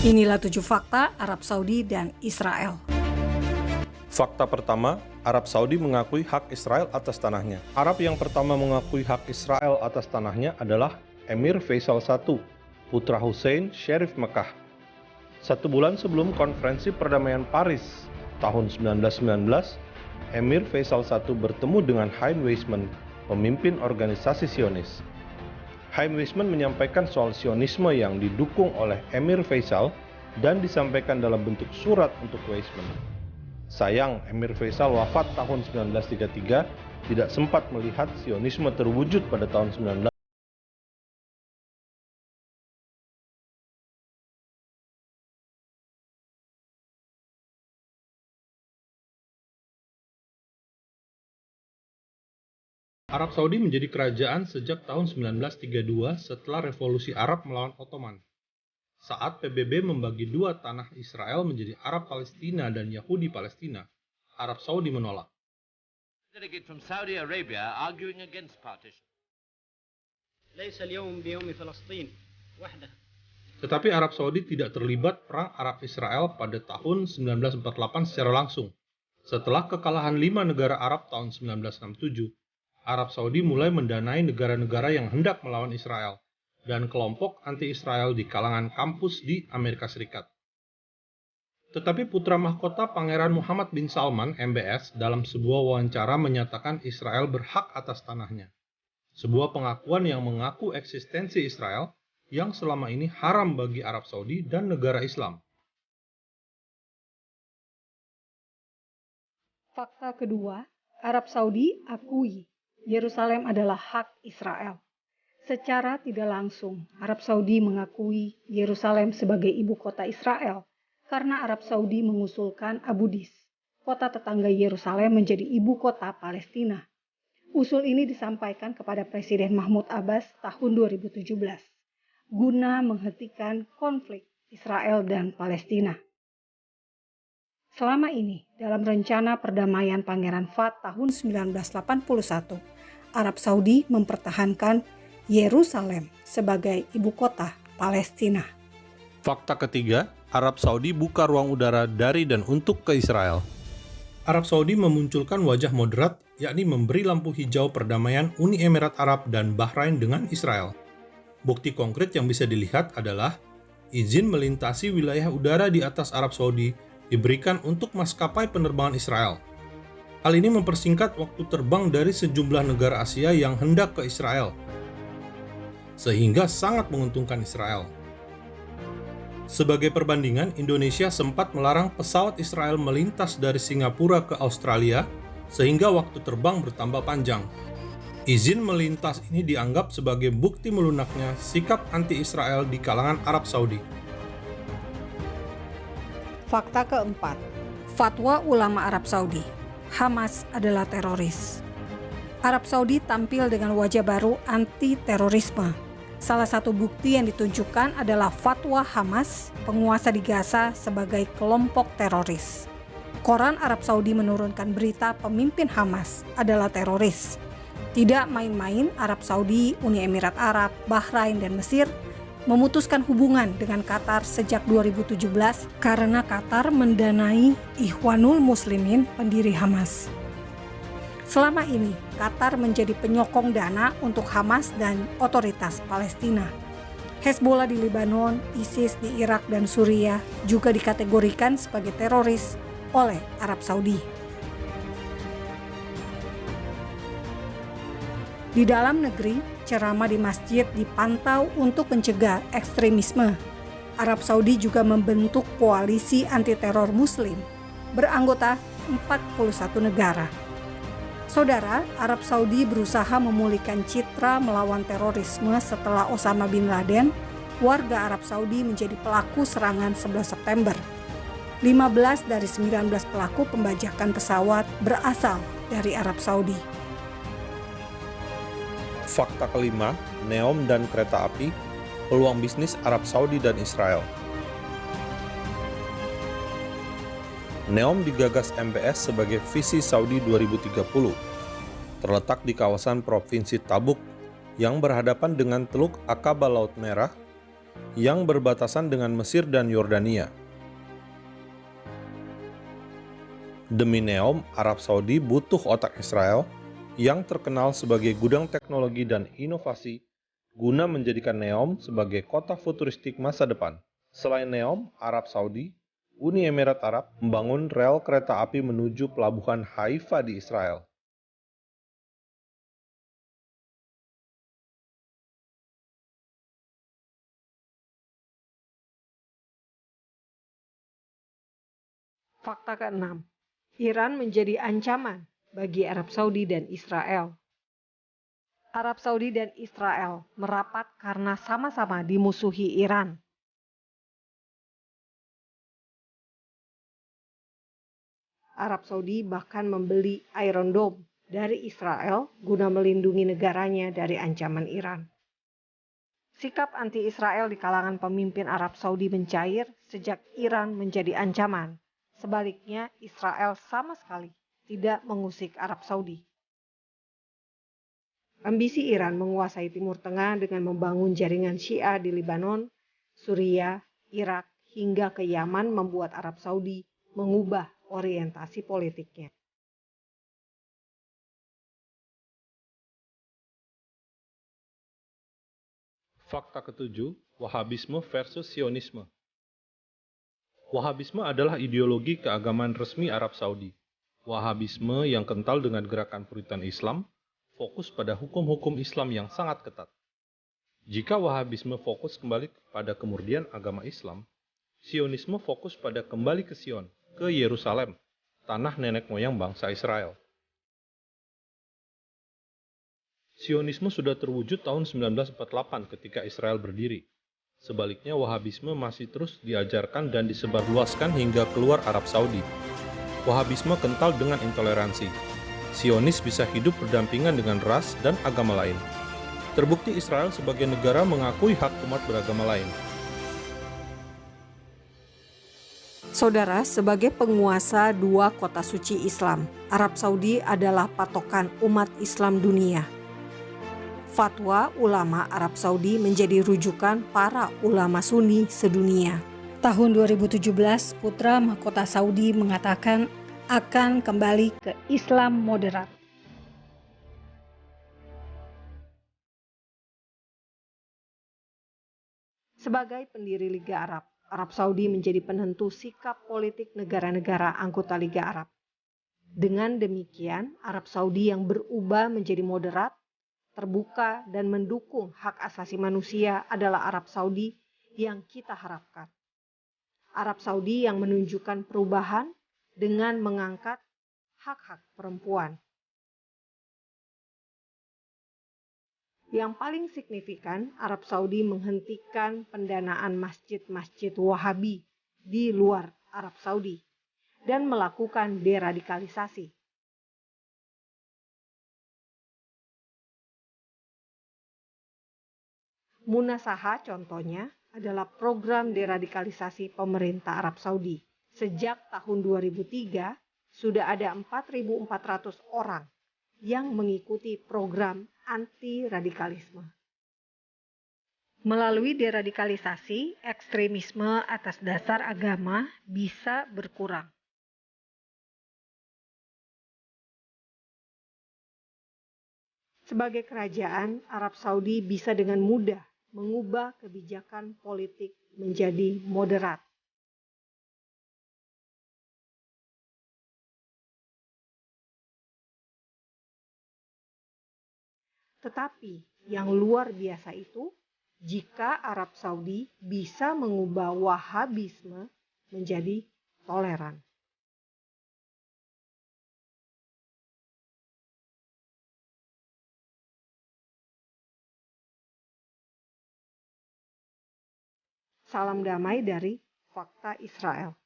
Inilah 7 fakta Arab Saudi dan Israel. Fakta pertama, Arab Saudi mengakui hak Israel atas tanahnya. Arab yang pertama mengakui hak Israel atas tanahnya adalah Emir Faisal I, putra Hussein Syarif Mekah. 1 bulan sebelum konferensi perdamaian Paris tahun 1919, Emir Faisal I bertemu dengan Chaim Weizmann, pemimpin organisasi Zionis. Chaim Weizmann menyampaikan soal Zionisme yang didukung oleh Emir Faisal dan disampaikan dalam bentuk surat untuk Weizmann. Sayang, Emir Faisal wafat tahun 1933, tidak sempat melihat Zionisme terwujud pada tahun 19. Arab Saudi menjadi kerajaan sejak tahun 1932 setelah Revolusi Arab melawan Ottoman. Saat PBB membagi dua tanah Israel menjadi Arab Palestina dan Yahudi Palestina, Arab Saudi menolak. Delegate from Saudi Arabia arguing against partition. Tetapi Arab Saudi tidak terlibat perang Arab Israel pada tahun 1948 secara langsung. Setelah kekalahan 5 negara Arab tahun 1967, Arab Saudi mulai mendanai negara-negara yang hendak melawan Israel dan kelompok anti-Israel di kalangan kampus di Amerika Serikat. Tetapi putra mahkota Pangeran Muhammad bin Salman, MBS, dalam sebuah wawancara menyatakan Israel berhak atas tanahnya. Sebuah pengakuan yang mengaku eksistensi Israel yang selama ini haram bagi Arab Saudi dan negara Islam. Fakta kedua, Arab Saudi akui Yerusalem adalah hak Israel. Secara tidak langsung, Arab Saudi mengakui Yerusalem sebagai ibu kota Israel karena Arab Saudi mengusulkan Abu Dis, kota tetangga Yerusalem, menjadi ibu kota Palestina. Usul ini disampaikan kepada Presiden Mahmud Abbas tahun 2017 guna menghentikan konflik Israel dan Palestina. Selama ini, dalam rencana perdamaian Pangeran Fahd tahun 1981, Arab Saudi mempertahankan Yerusalem sebagai ibu kota Palestina. Fakta ketiga, Arab Saudi buka ruang udara dari dan untuk ke Israel. Arab Saudi memunculkan wajah moderat, yakni memberi lampu hijau perdamaian Uni Emirat Arab dan Bahrain dengan Israel. Bukti konkret yang bisa dilihat adalah izin melintasi wilayah udara di atas Arab Saudi diberikan untuk maskapai penerbangan Israel. Hal ini mempersingkat waktu terbang dari sejumlah negara Asia yang hendak ke Israel, sehingga sangat menguntungkan Israel. Sebagai perbandingan, Indonesia sempat melarang pesawat Israel melintas dari Singapura ke Australia, sehingga waktu terbang bertambah panjang. Izin melintas ini dianggap sebagai bukti melunaknya sikap anti-Israel di kalangan Arab Saudi. Fakta keempat, fatwa ulama Arab Saudi, Hamas adalah teroris. Arab Saudi tampil dengan wajah baru anti-terorisme. Salah satu bukti yang ditunjukkan adalah fatwa Hamas, penguasa di Gaza, sebagai kelompok teroris. Koran Arab Saudi menurunkan berita pemimpin Hamas adalah teroris. Tidak main-main, Arab Saudi, Uni Emirat Arab, Bahrain, dan Mesir memutuskan hubungan dengan Qatar sejak 2017 karena Qatar mendanai Ikhwanul Muslimin, pendiri Hamas. Selama ini, Qatar menjadi penyokong dana untuk Hamas dan otoritas Palestina. Hezbollah di Lebanon, ISIS di Irak dan Suriah juga dikategorikan sebagai teroris oleh Arab Saudi. Di dalam negeri, ceramah di masjid dipantau untuk mencegah ekstremisme. Arab Saudi juga membentuk koalisi anti-teror muslim beranggota 41 negara. Saudara, Arab Saudi berusaha memulihkan citra melawan terorisme setelah Osama bin Laden, warga Arab Saudi, menjadi pelaku serangan 11 September. 15 dari 19 pelaku pembajakan pesawat berasal dari Arab Saudi. Fakta kelima, Neom dan kereta api, peluang bisnis Arab Saudi dan Israel. Neom digagas MBS sebagai visi Saudi 2030. Terletak di kawasan Provinsi Tabuk yang berhadapan dengan Teluk Aqaba Laut Merah yang berbatasan dengan Mesir dan Yordania. Demi Neom, Arab Saudi butuh otak Israel yang terkenal sebagai gudang teknologi dan inovasi guna menjadikan Neom sebagai kota futuristik masa depan. Selain Neom, Arab Saudi, Uni Emirat Arab membangun rel kereta api menuju pelabuhan Haifa di Israel. Fakta keenam, Iran menjadi ancaman bagi Arab Saudi dan Israel. Arab Saudi dan Israel merapat karena sama-sama dimusuhi Iran. Arab Saudi bahkan membeli Iron Dome dari Israel guna melindungi negaranya dari ancaman Iran. Sikap anti-Israel di kalangan pemimpin Arab Saudi mencair sejak Iran menjadi ancaman. Sebaliknya, Israel sama sekali tidak mengusik Arab Saudi. Ambisi Iran menguasai Timur Tengah dengan membangun jaringan Syiah di Lebanon, Suriah, Irak, hingga ke Yaman membuat Arab Saudi mengubah orientasi politiknya. Fakta ketujuh, Wahabisme versus Sionisme. Wahabisme adalah ideologi keagamaan resmi Arab Saudi. Wahabisme yang kental dengan gerakan Puritan Islam, fokus pada hukum-hukum Islam yang sangat ketat. Jika Wahabisme fokus kembali pada kemurnian agama Islam, Sionisme fokus pada kembali ke Sion, ke Yerusalem, tanah nenek moyang bangsa Israel. Sionisme sudah terwujud tahun 1948 ketika Israel berdiri. Sebaliknya, Wahabisme masih terus diajarkan dan disebarluaskan hingga keluar Arab Saudi. Wahabisme kental dengan intoleransi. Sionis bisa hidup berdampingan dengan ras dan agama lain. Terbukti Israel sebagai negara mengakui hak umat beragama lain. Saudara, sebagai penguasa dua kota suci Islam, Arab Saudi adalah patokan umat Islam dunia. Fatwa ulama Arab Saudi menjadi rujukan para ulama Sunni sedunia. Tahun 2017, putra mahkota Saudi mengatakan akan kembali ke Islam moderat. Sebagai pendiri Liga Arab, Arab Saudi menjadi penentu sikap politik negara-negara anggota Liga Arab. Dengan demikian, Arab Saudi yang berubah menjadi moderat, terbuka, dan mendukung hak asasi manusia adalah Arab Saudi yang kita harapkan. Arab Saudi yang menunjukkan perubahan dengan mengangkat hak-hak perempuan. Yang paling signifikan, Arab Saudi menghentikan pendanaan masjid-masjid Wahabi di luar Arab Saudi dan melakukan deradikalisasi. Munasaha contohnya adalah program deradikalisasi pemerintah Arab Saudi. Sejak tahun 2003, sudah ada 4.400 orang yang mengikuti program anti-radikalisme. Melalui deradikalisasi, ekstremisme atas dasar agama bisa berkurang. Sebagai kerajaan, Arab Saudi bisa dengan mudah mengubah kebijakan politik menjadi moderat. Tetapi yang luar biasa itu, jika Arab Saudi bisa mengubah Wahabisme menjadi toleran. Salam damai dari Fakta Israel.